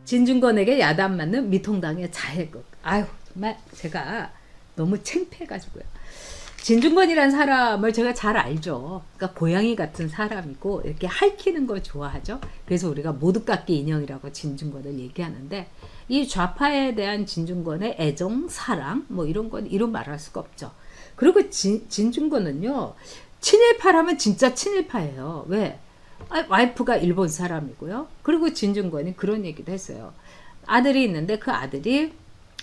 진중권에게 야단 맞는 미통당의 자해극. 아유 정말 제가 너무 창피해가지고요. 진중권이란 사람을 제가 잘 알죠. 그러니까 고양이 같은 사람이고 이렇게 핥히는 걸 좋아하죠. 그래서 우리가 모두깎이 인형이라고 진중권을 얘기하는데, 이 좌파에 대한 진중권의 애정, 사랑 뭐 이런 건 이루 말할 수가 없죠. 그리고 진중권은요, 친일파라면 진짜 친일파예요. 왜? 와이프가 일본 사람이고요. 그리고 진중권이 그런 얘기도 했어요. 아들이 있는데 그 아들이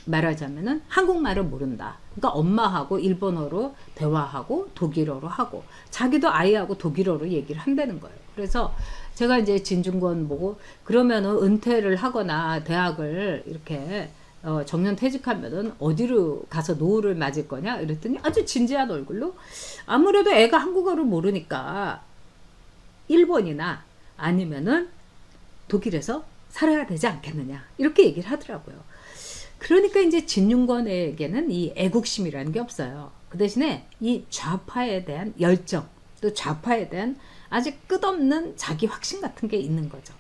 말하자면은 한국말을 모른다. 그러니까 엄마하고 일본어로 대화하고 독일어로 하고, 자기도 아이하고 독일어로 얘기를 한다는 거예요. 그래서 제가 이제 진중권 보고, 그러면은 은퇴를 하거나 대학을 이렇게 정년 퇴직하면은 어디로 가서 노후를 맞을 거냐 이랬더니 아주 진지한 얼굴로, 아무래도 애가 한국어를 모르니까 일본이나 아니면은 독일에서 살아야 되지 않겠느냐 이렇게 얘기를 하더라고요. 그러니까 이제 진중권에게는 이 애국심이라는 게 없어요. 그 대신에 이 좌파에 대한 열정, 또 좌파에 대한 아직 끝없는 자기 확신 같은 게 있는 거죠.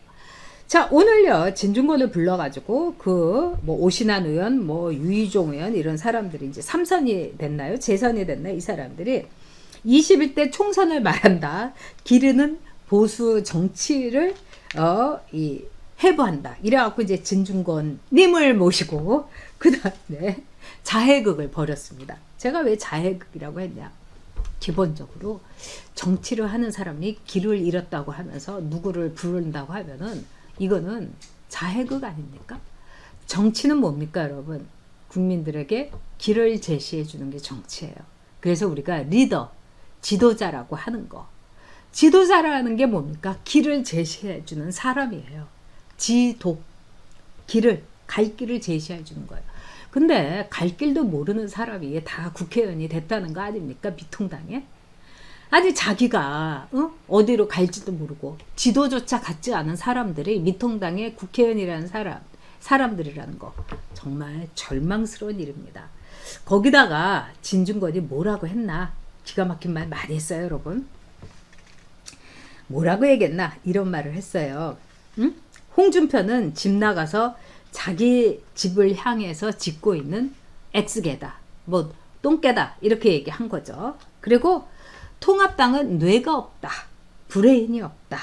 자, 오늘요 진중권을 불러가지고 그 뭐 오신환 의원, 뭐 유희종 의원 이런 사람들이 이제 3선이 됐나요? 재선이 됐나요? 이 사람들이 21대 총선을 말한다. 기르는 보수 정치를 이 해부한다. 이래갖고 이제 진중권님을 모시고 그 다음에 자해극을 벌였습니다. 제가 왜 자해극이라고 했냐? 기본적으로 정치를 하는 사람이 길을 잃었다고 하면서 누구를 부른다고 하면은 이거는 자해극 아닙니까? 정치는 뭡니까, 여러분? 국민들에게 길을 제시해 주는 게 정치예요. 그래서 우리가 리더, 지도자라고 하는 거. 지도자라는 게 뭡니까? 길을 제시해 주는 사람이에요. 지도, 길을, 갈 길을 제시해 주는 거예요. 근데 갈 길도 모르는 사람이 다 국회의원이 됐다는 거 아닙니까? 미통당에. 아니 자기가 어디로 갈지도 모르고 지도조차 갖지 않은 사람들이 미통당의 국회의원이라는 사람들이라는 거, 정말 절망스러운 일입니다. 거기다가 진중권이 뭐라고 했나? 기가 막힌 말 많이 했어요, 여러분. 뭐라고 얘기했나? 이런 말을 했어요. 응? 홍준표는 집 나가서 자기 집을 향해서 짓고 있는 X개다, 뭐 똥개다, 이렇게 얘기한 거죠. 그리고 통합당은 뇌가 없다, 브레인이 없다.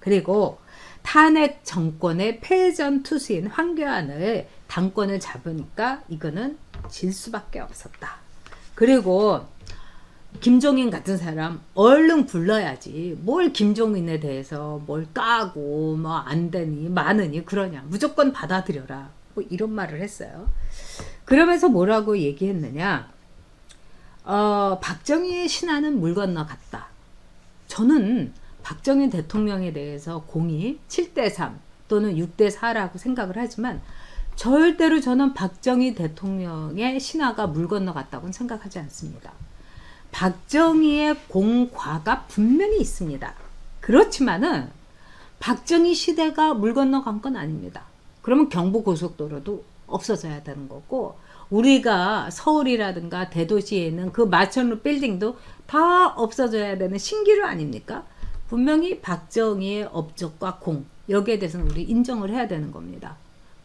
그리고 탄핵 정권의 패전 투수인 황교안을 당권을 잡으니까 이거는 질 수밖에 없었다. 그리고 김종인 같은 사람 얼른 불러야지. 뭘 김종인에 대해서 뭘 까고 뭐 안 되니 많으니 그러냐. 무조건 받아들여라. 뭐 이런 말을 했어요. 그러면서 뭐라고 얘기했느냐. 박정희의 신화는 물 건너갔다. 저는 박정희 대통령에 대해서 공이 7대3 또는 6대4라고 생각을 하지만 절대로 저는 박정희 대통령의 신화가 물 건너갔다고는 생각하지 않습니다. 박정희의 공과가 분명히 있습니다. 그렇지만은 박정희 시대가 물 건너간 건 아닙니다. 그러면 경부고속도로도 없어져야 되는 거고, 우리가 서울이라든가 대도시에 있는 그 마천루 빌딩도 다 없어져야 되는 신기루 아닙니까? 분명히 박정희의 업적과 공, 여기에 대해서는 우리 인정을 해야 되는 겁니다.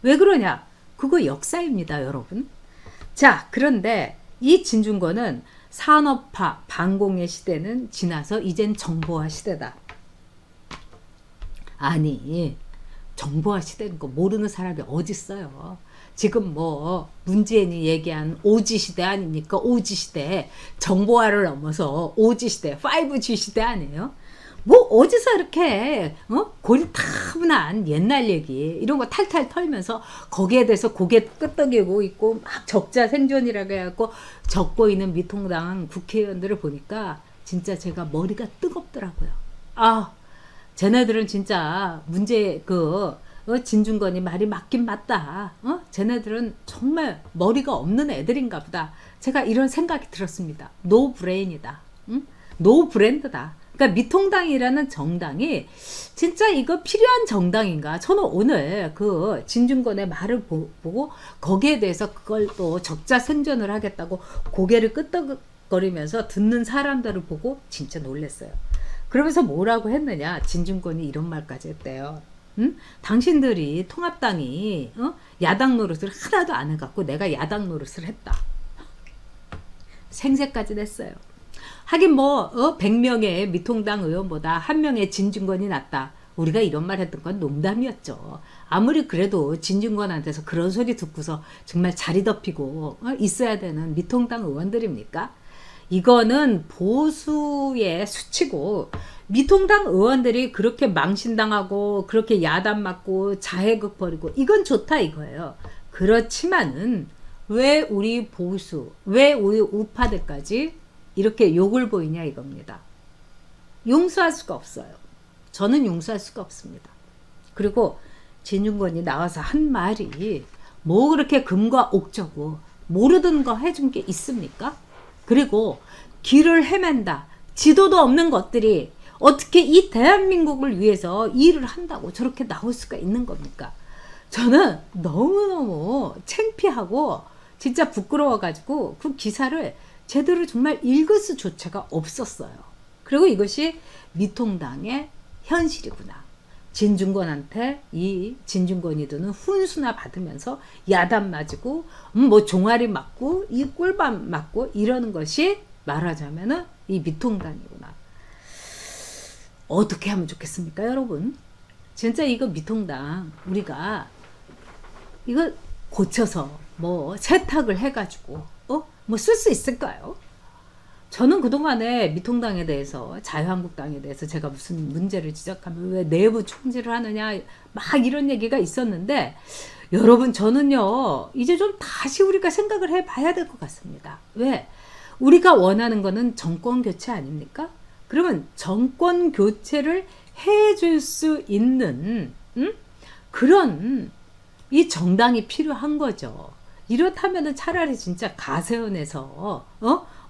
왜 그러냐? 그거 역사입니다, 여러분. 자, 그런데 이 진중권은 산업화, 반공의 시대는 지나서 이젠 정보화 시대다. 아니, 정보화 시대는 거 모르는 사람이 어딨어요. 지금 뭐 문재인이 얘기한 5G 시대 아닙니까? 5G 시대, 정보화를 넘어서 5G 시대, 5G 시대 아니에요? 뭐 어디서 이렇게 고리타분한 옛날 얘기 이런 거 탈탈 털면서 거기에 대해서 고개 끄덕이고 있고 막 적자 생존이라고 해갖고 적고 있는 미통당 국회의원들을 보니까 진짜 제가 머리가 뜨겁더라고요. 아, 쟤네들은 진짜 진중권이 말이 맞긴 맞다. 쟤네들은 정말 머리가 없는 애들인가 보다. 제가 이런 생각이 들었습니다. 노 브레인이다. 응? 노 브랜드다. 그러니까 미통당이라는 정당이 진짜 이거 필요한 정당인가? 저는 오늘 그 진중권의 말을 보고 거기에 대해서 그걸 또 적자 생존을 하겠다고 고개를 끄덕거리면서 듣는 사람들을 보고 진짜 놀랐어요. 그러면서 뭐라고 했느냐? 진중권이 이런 말까지 했대요. 당신들이 통합당이 야당 노릇을 하나도 안 해갖고 내가 야당 노릇을 했다. 생색까지 냈어요. 하긴 뭐 100명의 미통당 의원보다 1명의 진중권이 낫다. 우리가 이런 말 했던 건 농담이었죠. 아무리 그래도 진중권한테서 그런 소리 듣고서 정말 자리 덮이고 있어야 되는 미통당 의원들입니까? 이거는 보수의 수치고, 미통당 의원들이 그렇게 망신당하고 그렇게 야단 맞고 자해극 벌이고 이건 좋다 이거예요. 그렇지만은 왜 우리 보수, 왜 우리 우파들까지 이렇게 욕을 보이냐 이겁니다. 용서할 수가 없어요. 저는 용서할 수가 없습니다. 그리고 진중권이 나와서 한 말이 뭐 그렇게 금과 옥저고 모르던 거 해준 게 있습니까? 그리고 길을 헤맨다. 지도도 없는 것들이 어떻게 이 대한민국을 위해서 일을 한다고 저렇게 나올 수가 있는 겁니까? 저는 너무너무 창피하고 진짜 부끄러워가지고 그 기사를 제대로 정말 읽을 수조차가 없었어요. 그리고 이것이 미통당의 현실이구나. 진중권한테 이 진중권이 드는 훈수나 받으면서 야단 맞고 뭐 종아리 맞고 이 꿀밤 맞고 이러는 것이 말하자면은 이 미통당이구나. 어떻게 하면 좋겠습니까, 여러분? 진짜 이거 미통당 우리가 이거 고쳐서 뭐 세탁을 해가지고 뭐 쓸 수 있을까요? 저는 그동안에 미통당에 대해서, 자유한국당에 대해서 제가 무슨 문제를 지적하면 왜 내부 총질을 하느냐 막 이런 얘기가 있었는데, 여러분 저는요 이제 좀 다시 우리가 생각을 해봐야 될 것 같습니다. 왜? 우리가 원하는 거는 정권 교체 아닙니까? 그러면 정권 교체를 해줄 수 있는 그런 이 정당이 필요한 거죠. 이렇다면은 차라리 진짜 가세연에서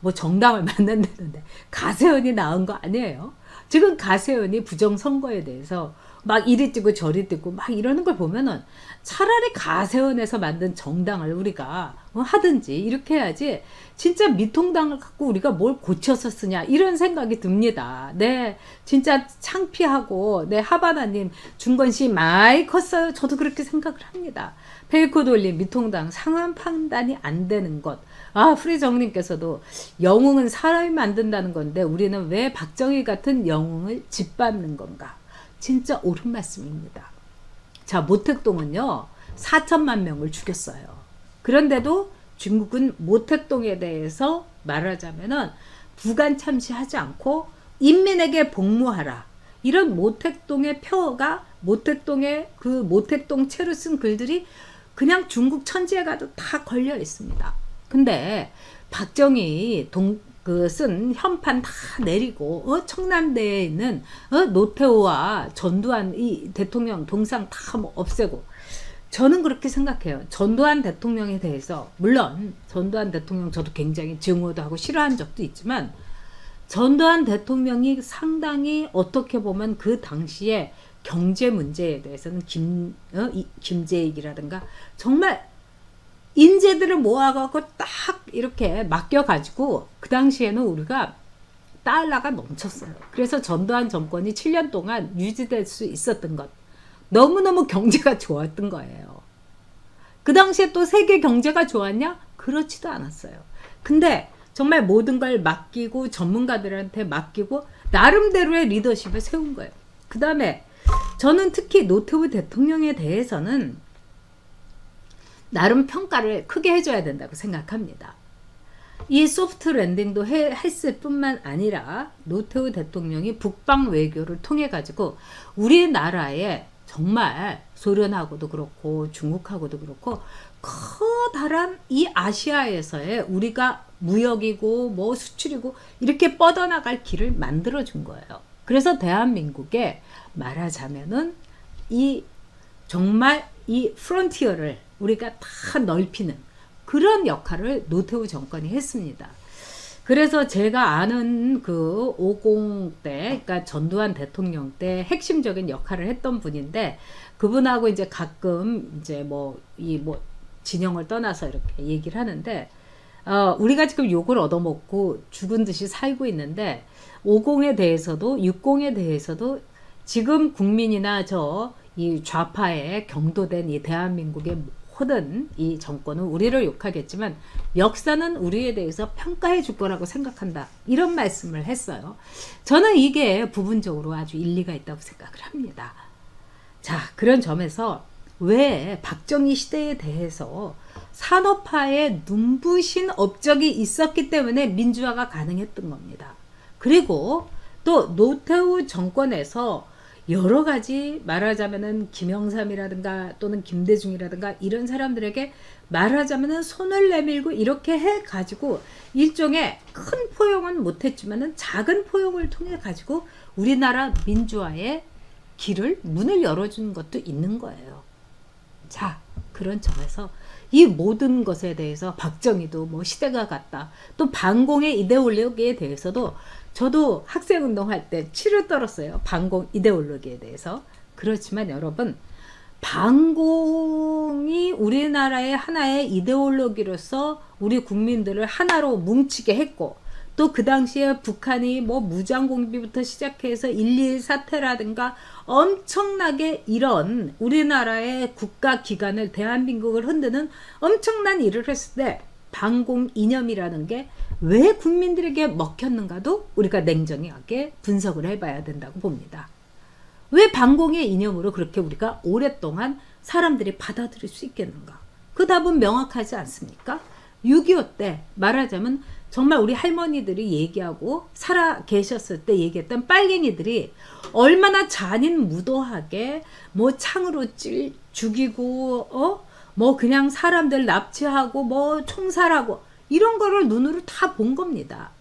뭐 정당을 만난다는데 가세연이 나은 거 아니에요? 지금 가세연이 부정선거에 대해서 막 이리 뛰고 저리 뛰고 막 이러는 걸 보면은 차라리 가세연에서 만든 정당을 우리가 하든지 이렇게 해야지, 진짜 미통당을 갖고 우리가 뭘 고쳐서 쓰냐 이런 생각이 듭니다. 네, 진짜 창피하고, 네, 하바나님 중건씨 많이 컸어요. 저도 그렇게 생각을 합니다. 페이커 돌린 미통당 상황 판단이 안 되는 것. 프리정님께서도 영웅은 사람이 만든다는 건데 우리는 왜 박정희 같은 영웅을 짓밟는 건가? 진짜 옳은 말씀입니다. 자, 모택동은요 4천만 명을 죽였어요. 그런데도 중국은 모택동에 대해서 말하자면은 부관 참시하지 않고 인민에게 복무하라, 이런 모택동의 표가, 모택동의 그 모택동 채로 쓴 글들이 그냥 중국 천지에 가도 다 걸려 있습니다. 근데 박정희 쓴 현판 다 내리고 청남대에 있는 노태우와 전두환 이 대통령 동상 다 뭐 없애고, 저는 그렇게 생각해요. 전두환 대통령에 대해서, 물론 전두환 대통령 저도 굉장히 증오도 하고 싫어한 적도 있지만, 전두환 대통령이 상당히 어떻게 보면 그 당시에 경제 문제에 대해서는 김재익이라든가 정말 인재들을 모아갖고 딱 이렇게 맡겨가지고 그 당시에는 우리가 달러가 넘쳤어요. 그래서 전두환 정권이 7년 동안 유지될 수 있었던 것, 너무너무 경제가 좋았던 거예요. 그 당시에 또 세계 경제가 좋았냐? 그렇지도 않았어요. 근데 정말 모든 걸 맡기고 전문가들한테 맡기고 나름대로의 리더십을 세운 거예요. 그 다음에 저는 특히 노태우 대통령에 대해서는 나름 평가를 크게 해줘야 된다고 생각합니다. 이 소프트 랜딩도 했을 뿐만 아니라 노태우 대통령이 북방 외교를 통해 가지고 우리나라에 정말 소련하고도 그렇고 중국하고도 그렇고 커다란 이 아시아에서의 우리가 무역이고 뭐 수출이고 이렇게 뻗어나갈 길을 만들어 준 거예요. 그래서 대한민국에 말하자면은 이 정말 이 프론티어를 우리가 다 넓히는 그런 역할을 노태우 정권이 했습니다. 그래서 제가 아는 그 50 때, 그러니까 전두환 대통령 때 핵심적인 역할을 했던 분인데, 그분하고 이제 가끔 이제 뭐 진영을 떠나서 이렇게 얘기를 하는데, 우리가 지금 욕을 얻어먹고 죽은 듯이 살고 있는데, 50에 대해서도 60에 대해서도 지금 국민이나 저 이 좌파에 경도된 이 대한민국의 모든 이 정권은 우리를 욕하겠지만 역사는 우리에 대해서 평가해 줄 거라고 생각한다. 이런 말씀을 했어요. 저는 이게 부분적으로 아주 일리가 있다고 생각을 합니다. 자, 그런 점에서 왜 박정희 시대에 대해서 산업화에 눈부신 업적이 있었기 때문에 민주화가 가능했던 겁니다. 그리고 또 노태우 정권에서 여러 가지 말하자면은 김영삼이라든가 또는 김대중이라든가 이런 사람들에게 말하자면은 손을 내밀고 이렇게 해 가지고 일종의 큰 포용은 못했지만은 작은 포용을 통해 가지고 우리나라 민주화의 길을 문을 열어준 것도 있는 거예요. 자, 그런 점에서 이 모든 것에 대해서 박정희도 뭐 시대가 같다. 또 반공의 이데올로기에 대해서도 저도 학생운동할 때 치를 떨었어요. 반공 이데올로기에 대해서. 그렇지만 여러분, 반공이 우리나라의 하나의 이데올로기로서 우리 국민들을 하나로 뭉치게 했고, 또 그 당시에 북한이 뭐 무장공비부터 시작해서 1.21 사태라든가 엄청나게 이런 우리나라의 국가기관을 대한민국을 흔드는 엄청난 일을 했을 때 반공 이념이라는 게 왜 국민들에게 먹혔는가도 우리가 냉정하게 분석을 해봐야 된다고 봅니다. 왜 반공의 이념으로 그렇게 우리가 오랫동안 사람들이 받아들일 수 있겠는가? 그 답은 명확하지 않습니까? 6.25 때 말하자면 정말 우리 할머니들이 얘기하고 살아 계셨을 때 얘기했던 빨갱이들이 얼마나 잔인무도하게 뭐 창으로 죽이고 뭐 그냥 사람들 납치하고 뭐 총살하고 이런 거를 눈으로 다 본 겁니다.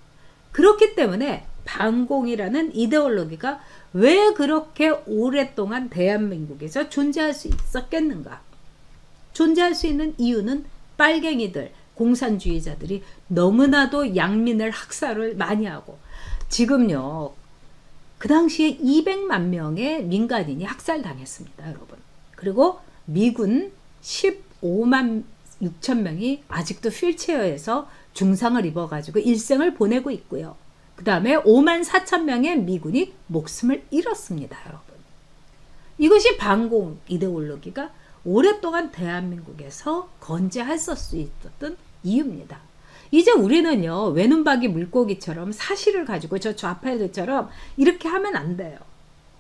그렇기 때문에 반공이라는 이데올로기가 왜 그렇게 오랫동안 대한민국에서 존재할 수 있었겠는가? 존재할 수 있는 이유는 빨갱이들, 공산주의자들이 너무나도 양민을 학살을 많이 하고, 지금요 그 당시에 200만 명의 민간인이 학살당했습니다, 여러분. 그리고 미군 15만 6천 명이 아직도 휠체어에서 중상을 입어가지고 일생을 보내고 있고요. 그 다음에 5만 4천 명의 미군이 목숨을 잃었습니다, 여러분. 이것이 반공 이데올로기가 오랫동안 대한민국에서 건재할 수 있었던 이유입니다. 이제 우리는요, 외눈박이 물고기처럼 사실을 가지고 저 좌파들처럼 이렇게 하면 안 돼요.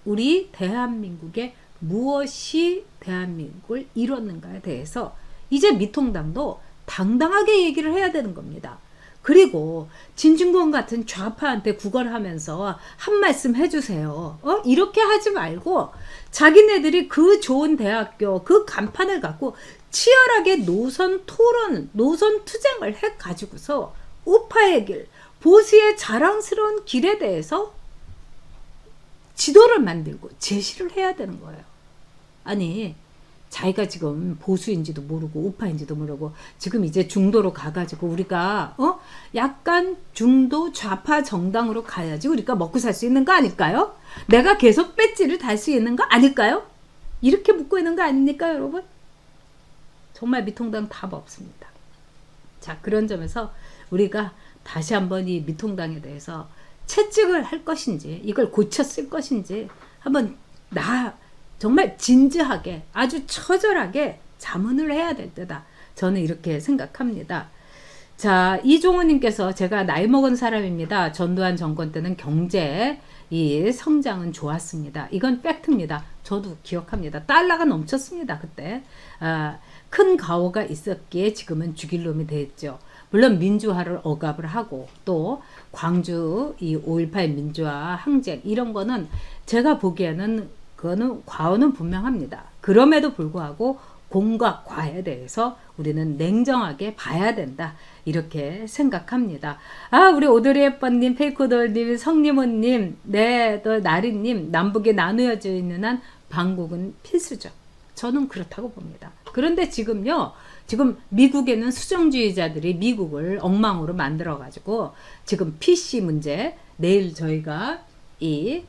우리 대한민국의 무엇이 대한민국을 이뤘는가에 대해서 이제 미통당도 당당하게 얘기를 해야 되는 겁니다. 그리고 진중권 같은 좌파한테 구걸하면서 한 말씀 해주세요. 이렇게 하지 말고 자기네들이 그 좋은 대학교 그 간판을 갖고 치열하게 노선 토론, 노선 투쟁을 해가지고서 우파의 길, 보수의 자랑스러운 길에 대해서 지도를 만들고 제시를 해야 되는 거예요. 아니, 자기가 지금 보수인지도 모르고 우파인지도 모르고 지금 이제 중도로 가가지고 우리가 약간 중도 좌파 정당으로 가야지 우리가 먹고 살 수 있는 거 아닐까요? 내가 계속 배지를 달 수 있는 거 아닐까요? 이렇게 묻고 있는 거 아닙니까, 여러분? 정말 미통당 답 없습니다. 자, 그런 점에서 우리가 다시 한번 이 미통당에 대해서 채찍을 할 것인지 이걸 고쳐 쓸 것인지 한번 정말 진지하게 아주 처절하게 자문을 해야 될 때다. 저는 이렇게 생각합니다. 자, 이종호님께서 제가 나이 먹은 사람입니다. 전두환 정권 때는 경제 이 성장은 좋았습니다. 이건 팩트입니다. 저도 기억합니다. 달러가 넘쳤습니다. 그때 큰 가오가 있었기에 지금은 죽일 놈이 됐죠. 물론 민주화를 억압을 하고 또 광주 이 5.18 민주화 항쟁 이런 거는 제가 보기에는 그거는 과오는 분명합니다. 그럼에도 불구하고 공과 과에 대해서 우리는 냉정하게 봐야 된다. 이렇게 생각합니다. 우리 오드리 헵번님, 페이코돌님, 성님호님, 또 나리님, 남북에 나누어져 있는 한 반국은 필수죠. 저는 그렇다고 봅니다. 그런데 지금요, 지금 미국에는 수정주의자들이 미국을 엉망으로 만들어가지고 지금 PC 문제, 내일 저희가 이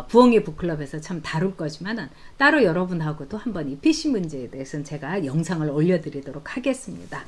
부엉이 북클럽에서 참 다룰 거지만은 따로 여러분하고도 한번 이 PC 문제에 대해서는 제가 영상을 올려드리도록 하겠습니다.